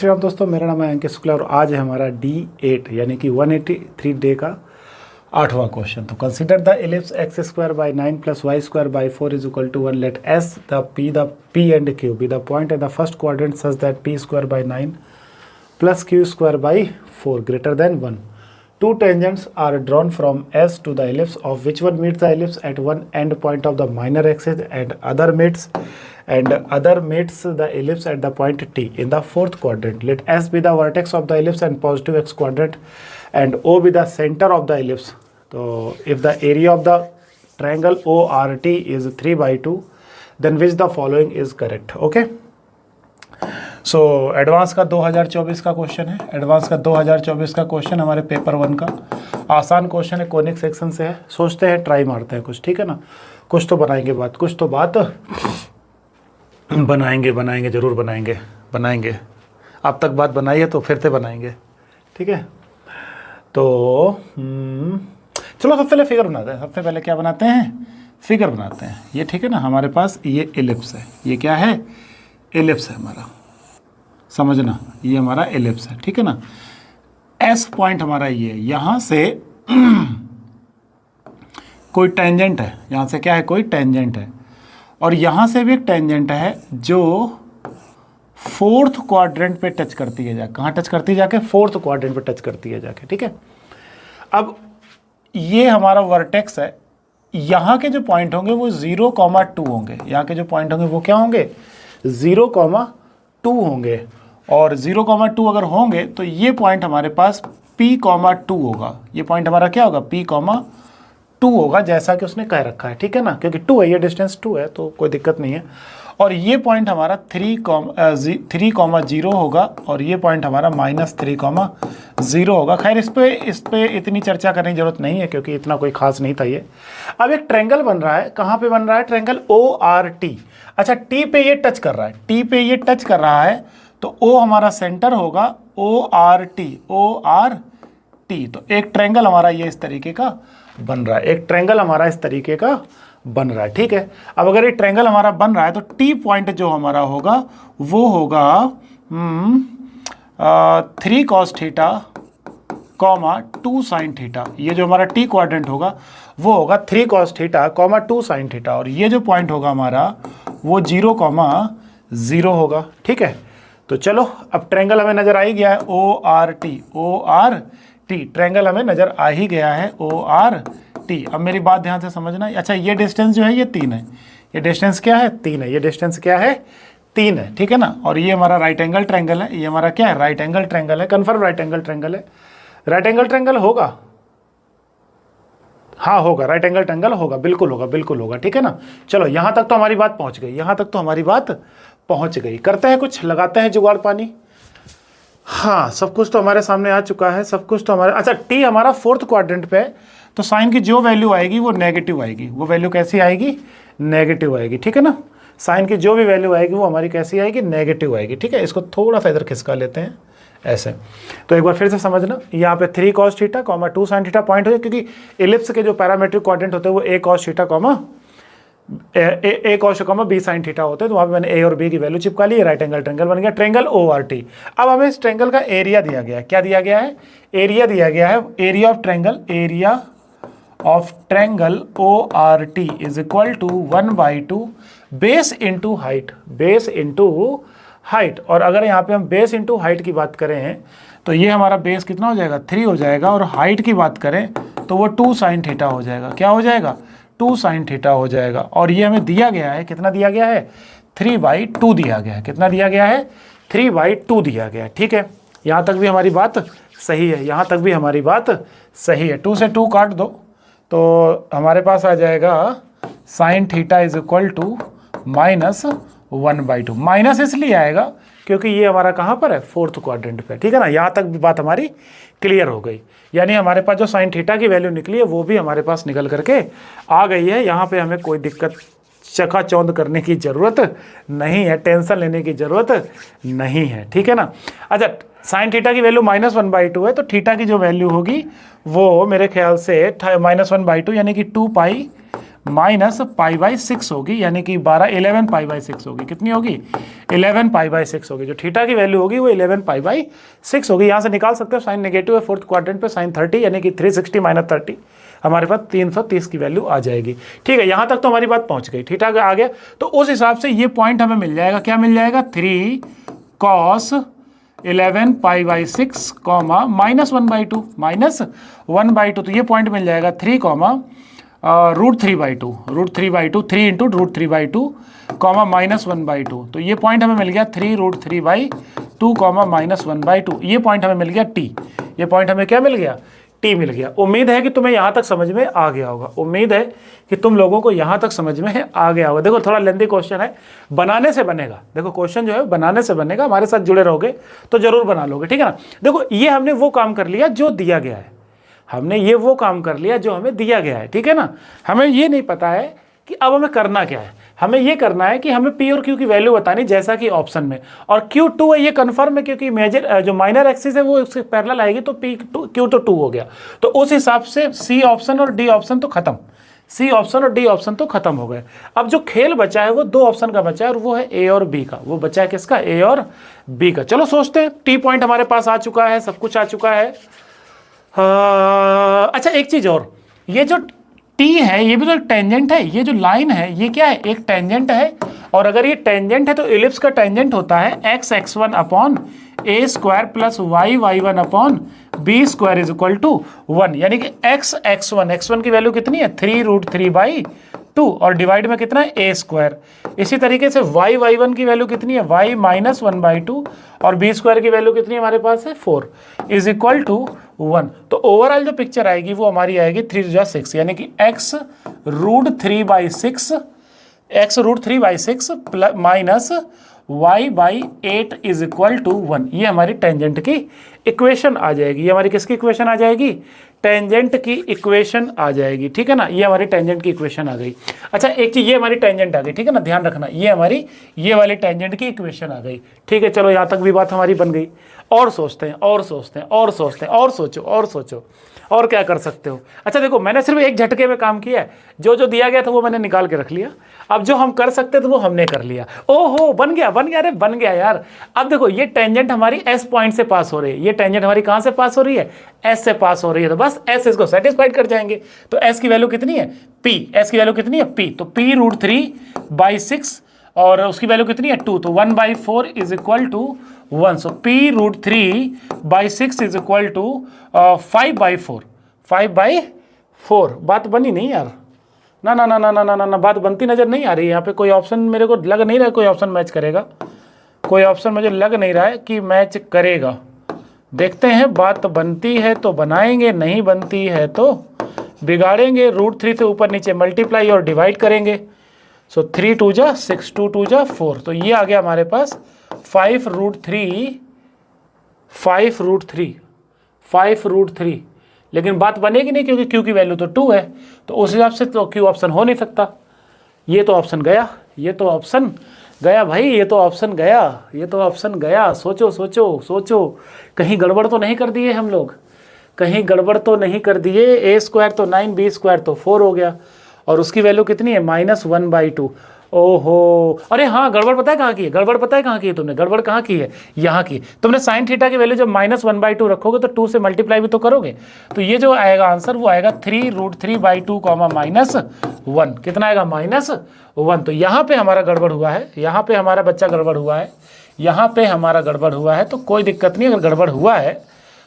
श्री राम दोस्तों, मेरा नाम है अंकित शुक्ला और आज है हमारा D8 यानी कि 183 डे का 8वां क्वेश्चन। तो consider the ellipse x square by 9 plus y square by 4 is equal to 1। Let's the P and Q be the point in the first quadrant such that P square by 9 plus Q square by 4 greater than 1। Two tangents are drawn from S to the ellipse, of which one meets the ellipse at one end point of the minor axis and other meets the ellipse at the point T in the fourth quadrant. Let S be the vertex of the ellipse and positive x quadrant and O be the center of the ellipse. So if the area of the triangle ORT is 3/2, then which the following is correct? Okay. So advance का 2024 का question है। Advance का 2024 का question हमारे paper 1 का आसान question है, conic section से है। सोचते हैं ट्राई मारते हैं कुछ, ठीक है ना। कुछ तो बनाएंगे बात, कुछ तो बात बनाएंगे ज़रूर बनाएंगे। अब तक बात बनाई है तो फिर से बनाएंगे, ठीक है। तो चलो सबसे पहले फिगर बनाते हैं। सबसे पहले क्या बनाते हैं? फिगर बनाते हैं। ये ठीक है ना, हमारे पास ये एलिप्स है। ये क्या है? एलिप्स है हमारा, समझना, ये हमारा एलिप्स है, ठीक है ना। एस पॉइंट हमारा ये, यहाँ से कोई टेंजेंट है, यहाँ से क्या है? कोई टेंजेंट है, और यहाँ से भी एक टेंजेंट है जो फोर्थ क्वाड्रेंट पे टच करती है। कहाँ टच करती है? जाके फोर्थ क्वाड्रेंट पे टच करती है जाके, ठीक है। अब ये हमारा वर्टेक्स है। यहाँ के जो पॉइंट होंगे वो 0,2 होंगे। यहाँ के जो पॉइंट होंगे वो क्या होंगे? 0,2 होंगे। और 0,2 अगर होंगे तो ये पॉइंट हमारे पास P,2 होगा। ये पॉइंट हमारा क्या होगा? P,2 होगा, जैसा कि उसने कह रखा है, ठीक है ना, क्योंकि 2 है, ये डिस्टेंस 2 है तो कोई दिक्कत नहीं है। और ये पॉइंट हमारा 3,0 होगा और ये पॉइंट हमारा -3,0 होगा। खैर इस पे इतनी चर्चा करने की जरूरत नहीं है क्योंकि इतना कोई खास नहीं था ये। अब एक ट्रायंगल बन रहा है। कहाँ पे बन रहा है? Triangle ORT। अच्छा, T पे ये टच कर रहा है, T पे ये टच कर रहा है तो O हमारा सेंटर होगा, ORT। तो एक ट्रायंगल हमारा ये इस तरीके का बन रहा है, एक ट्रायंगल हमारा इस तरीके का बन रहा है, ठीक है। अब अगर ये ट्रायंगल हमारा बन रहा है तो T पॉइंट जो हमारा होगा वो होगा 3 cos थीटा, 2 sin थीटा। ये जो हमारा T क्वाड्रेंट होगा वो होगा 3 cos थीटा, 2 sin थीटा। और ये जो पॉइंट होगा हमारा वो 0,0 होगा, ठीक है। तो चलो अब ट्रायंगल हमें नजर आ ही गया है, ORT ट्रायंगल हमें नजर आ ही गया है, ORT। अब मेरी बात ध्यान से समझना। अच्छा, ये डिस्टेंस जो है ये 3 है। ये डिस्टेंस क्या है? 3 है। ये डिस्टेंस क्या है? 3 है, ठीक है ना। और ये हमारा राइट एंगल ट्रायंगल है। ये हमारा क्या है? राइट एंगल ट्रायंगल है, कन्फर्म राइट एंगल ट्रायंगल है। राइट एंगल ट्रायंगल होगा, हाँ होगा, राइट एंगल ट्रायंगल होगा, बिल्कुल होगा, ठीक है ना। चलो यहाँ तक तो हमारी बात पहुँच गई। करते हैं कुछ, लगाते हैं जुगाड़ पानी। हाँ, सब कुछ तो हमारे सामने आ चुका है, सब कुछ तो हमारे। अच्छा, T हमारा फोर्थ क्वाड्रेंट पे है तो साइन की जो वैल्यू आएगी वो नेगेटिव आएगी। वो वैल्यू कैसी आएगी? नेगेटिव आएगी, ठीक है ना। साइन की जो भी वैल्यू आएगी वो हमारी कैसी आएगी? नेगेटिव आएगी, ठीक है। इसको थोड़ा सा इधर खिसका लेते हैं ऐसे। तो एक बार फिर से समझना, यहाँ पे 3 cos theta, 2 sin theta point हो, क्योंकि एलिप्स के जो पैरामेट्रिक क्वाड्रेंट होते हैं वो A cos theta, A cos B sin theta होते हैं। तो वहाँ पे मैंने A और B की वैल्यू चिपका ली। राइट एंगल ट्रायंगल बन गया, ट्रायंगल ORT। अब हमें इस ट्रायंगल का एरिया दिया गया है। क्या दिया गया है? एरिया दिया गया है। Area of triangle ORT is equal to 1/2 base into height. और अगर यहाँ पे हम बेस इंटू हाइट की बात करें तो ये हमारा बेस कितना हो जाएगा? 3 हो जाएगा। और हाइट की बात करें तो वो 2 sin थीटा हो जाएगा। क्या हो जाएगा? 2 sin थीटा हो जाएगा। और ये हमें दिया गया है, कितना दिया गया है? 3/2 दिया गया है। कितना दिया गया है? 3/2 दिया गया है, ठीक है। यहाँ तक भी हमारी बात सही है, यहाँ तक भी हमारी बात सही है। 2 से 2 काट दो तो हमारे पास आ जाएगा sin theta is equal to -1/2। Minus इसलिए आएगा क्योंकि ये हमारा कहाँ पर है? फोर्थ क्वाड्रेंट पे, ठीक है ना। यहाँ तक भी बात हमारी क्लियर हो गई। यानी हमारे पास जो sin थीटा की वैल्यू निकली है वो भी हमारे पास निकल करके आ गई है। यहाँ पे हमें कोई दिक्कत चकाचौंध करने की ज़रूरत नहीं है, टेंशन लेने की ज़रूरत नहीं है, ठीक है ना। अच्छा, sin थीटा की वैल्यू -1/2 है तो थीटा की जो वैल्यू होगी वो मेरे ख्याल से -1/2 यानी कि 2π माइनस पाई बाई 6 होगी, यानी कि 11 पाई बाई 6 होगी। कितनी होगी? 11 पाई बाई 6 होगी। जो थीटा की वैल्यू होगी वो 11 पाई बाई 6 होगी। यहाँ से निकाल सकते हो, साइन नेगेटिव है फोर्थ क्वाड्रेंट पे, साइन 30 यानी कि 360 माइनस 30, हमारे पास 330 की वैल्यू आ जाएगी। ठीक है, यहाँ तक तो हमारी बात पहुँच गई। थीटा आ गया, तो उस हिसाब से ये पॉइंट हमें मिल जाएगा। क्या मिल जाएगा? 3 cos 11 pi by 6 comma minus 1/2, minus 1/2, तो ये पॉइंट मिल जाएगा 3 कॉमा √3/2, √3/2, 3 इंटू √3/2 कॉमा माइनस 1/2, तो ये पॉइंट हमें मिल गया 3√3/2 कॉमा माइनस 1/2। ये पॉइंट हमें मिल गया टी। ये पॉइंट हमें क्या मिल गया? टी मिल गया। उम्मीद है कि तुम्हें यहाँ तक समझ में आ गया होगा। उम्मीद है कि तुम लोगों को यहाँ तक समझ में आ गया होगा। देखो थोड़ा लेंथी क्वेश्चन है, बनाने से बनेगा। देखो क्वेश्चन जो है बनाने से बनेगा, हमारे साथ जुड़े रहोगे तो जरूर बना लोगे, ठीक है ना। देखो ये हमने वो काम कर लिया जो दिया गया है, हमने ये वो काम कर लिया जो हमें दिया गया है, ठीक है ना। हमें ये नहीं पता है कि अब हमें करना क्या है। हमें ये करना है कि हमें पी और क्यू की वैल्यू बतानी, जैसा कि ऑप्शन में, और क्यू 2 है, ये कंफर्म है क्योंकि मेजर जो माइनर एक्सिस है वो उसके पैरेलल आएगी, तो पी क्यू तो 2 हो गया। तो उस हिसाब से सी ऑप्शन और डी ऑप्शन तो खत्म, सी ऑप्शन और डी ऑप्शन तो खत्म हो गए। अब जो खेल बचा है वो 2 ऑप्शन का बचा है, और वो है ए और बी का। वो बचा है किसका? ए और बी का। चलो सोचते हैं। टी पॉइंट हमारे पास आ चुका है, सब कुछ आ चुका है। अच्छा एक चीज और, ये जो टी है ये भी तो एक टेंजेंट है। ये जो लाइन है ये क्या है? एक टेंजेंट है। और अगर ये टेंजेंट है तो इलिप्स का टेंजेंट होता है x x1 upon A square plus Y y1 upon B square is equal to 1, यानी कि x x1 की वैल्यू कितनी है? 3√3/2, और डिवाइड में कितना है? ए स्क्वायर। इसी तरीके से y y1 की वैल्यू कितनी है? y माइनस 1/2, और बी स्क्वायर की वैल्यू कितनी है हमारे पास है? 4 इज इक्वल टू 1। तो ओवरऑल जो पिक्चर आएगी वो हमारी आएगी 3 यानी कि x√3/6 minus y/8 is equal to 1। ये हमारी टेंजेंट की इक्वेशन आ जाएगी। ये हमारी किसकी इक्वेशन आ जाएगी? टेंजेंट की इक्वेशन आ जाएगी, ठीक है ना। ये हमारी टेंजेंट की इक्वेशन आ गई। अच्छा एक चीज, ये हमारी टेंजेंट आ गई, ठीक है ना, ध्यान रखना, ये हमारी ये वाली टेंजेंट की इक्वेशन आ गई, ठीक है। चलो यहाँ तक भी बात हमारी बन गई। और सोचते हैं, और सोचते हैं, और सोचते हैं, और सोचो, और सोचो, और क्या कर सकते हो। अच्छा देखो, मैंने सिर्फ एक झटके में काम किया है। जो जो दिया गया था वो मैंने निकाल के रख लिया। अब जो हम कर सकते थे वो हमने कर लिया। ओहो, बन गया, बन गया, अरे बन गया यार। अब देखो ये टेंजेंट हमारी एस पॉइंट से पास हो रही है। ये टेंजेंट हमारी कहाँ से पास हो रही है? एस से पास हो रही है। तो बस एस इसको सेटिस्फाइड कर जाएंगे। तो एस की वैल्यू कितनी है? पी। एस की वैल्यू कितनी है? पी। तो p√3/6, और उसकी वैल्यू कितनी है? 2, तो 1/4 is equal to 1। So p√3/6 is equal to 5/4। 5/4 बात बनी नहीं यार, ना ना ना ना ना ना ना, बात बनती नजर नहीं आ रही। यहाँ पे कोई ऑप्शन मेरे को लग नहीं रहा है, कोई ऑप्शन मैच करेगा। कोई ऑप्शन मुझे लग नहीं रहा है कि मैच करेगा। देखते हैं, बात बनती है तो बनाएंगे, नहीं बनती है तो बिगाड़ेंगे। √3 से ऊपर नीचे मल्टीप्लाई और डिवाइड करेंगे। सो 3 2 जा 6, 2 2 जा 4, तो ये आ गया हमारे पास 5√3। लेकिन बात बनेगी नहीं क्योंकि क्यू की वैल्यू तो 2 है, तो उस हिसाब से तो क्यू ऑप्शन हो नहीं सकता। ये तो ऑप्शन गया, ये तो ऑप्शन गया भाई, ये तो ऑप्शन गया, ये तो ऑप्शन गया। सोचो सोचो सोचो, कहीं गड़बड़ तो नहीं कर दिए हम लोग? कहीं गड़बड़ तो नहीं कर दिए? ए स्क्वायर तो 9, बी स्क्वायर तो 4 हो गया, और उसकी वैल्यू कितनी है? -1/2। ओहो, अरे हाँ, गड़बड़ पता है कहाँ की है? गड़बड़ पता है कहाँ की है तुमने? गड़बड़ कहाँ की है? यहाँ की। तुमने साइन थीटा की वैल्यू जब -1/2 रखोगे तो 2 से मल्टीप्लाई भी तो करोगे। तो ये जो आएगा आंसर वो आएगा 3√3/2 -1। कितना आएगा? -1। तो यहाँ पे हमारा गड़बड़ हुआ है, यहाँ पे हमारा बच्चा गड़बड़ हुआ है, यहाँ पे हमारा गड़बड़ हुआ है। तो कोई दिक्कत नहीं, अगर गड़बड़ हुआ है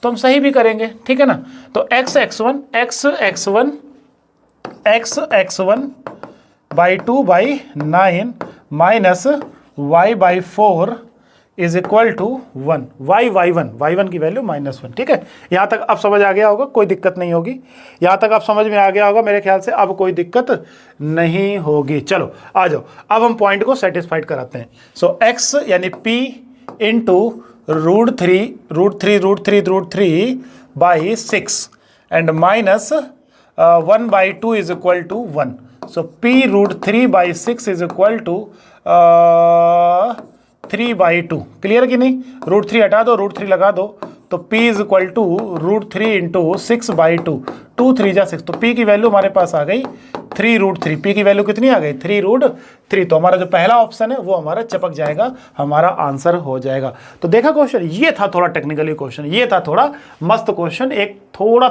तो हम सही भी करेंगे, ठीक है ना। तो x x1/2/9 minus y/4 is equal to 1। y1 की वैल्यू -1, ठीक है। यहाँ तक अब समझ आ गया होगा, कोई दिक्कत नहीं होगी। यहाँ तक अब समझ में आ गया होगा मेरे ख्याल से, अब कोई दिक्कत नहीं होगी। चलो आ जाओ, अब हम पॉइंट को सेटिस्फाइड कराते हैं। सो x यानी p into √3/6 and minus 1/2 is equal to 1। So p√3/6 is equal to 3/2। Clear कि नहीं? √3 हटा दो, √3 लगा दो, तो p is equal to √3 into 6/2। 2 3 जा 6, तो p की वैल्यू हमारे पास आ गई 3√3। p की वैल्यू कितनी आ गई 3√3। तो हमारा जो पहला ऑप्शन है वो हमारा चिपक जाएगा, हमारा आंसर हो जाएगा। तो देखा क्वेश्चन, ये था थोड़ा टेक्निकली क्वेश्चन, ये था थोड़ा मस्त क्वेश्चन, एक थोड़ा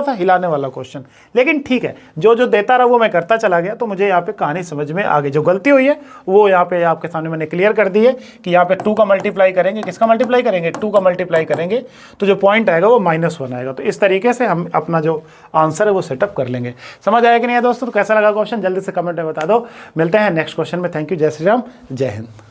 सा हिलाने वाला क्वेश्चन, लेकिन ठीक है, जो जो देता रहा वो मैं करता चला गया, तो मुझे यहाँ पे कहानी समझ में आ गई। जो गलती हुई है वो यहाँ पे आपके सामने मैंने क्लियर कर दी है कि यहाँ पे 2 का मल्टीप्लाई करेंगे, किसका मल्टीप्लाई करेंगे 2 का मल्टीप्लाई करेंगे, तो जो पॉइंट आएगा वो -1 आएगा। तो इस तरीके से हम अपना जो आंसर है वो सेटअप कर लेंगे। समझ आया कि नहीं है दोस्तों? तो कैसा लगा क्वेश्चन जल्दी से कमेंट में बता दो। मिलते हैं नेक्स्ट क्वेश्चन में। थैंक यू, जय श्री राम, जय हिंद।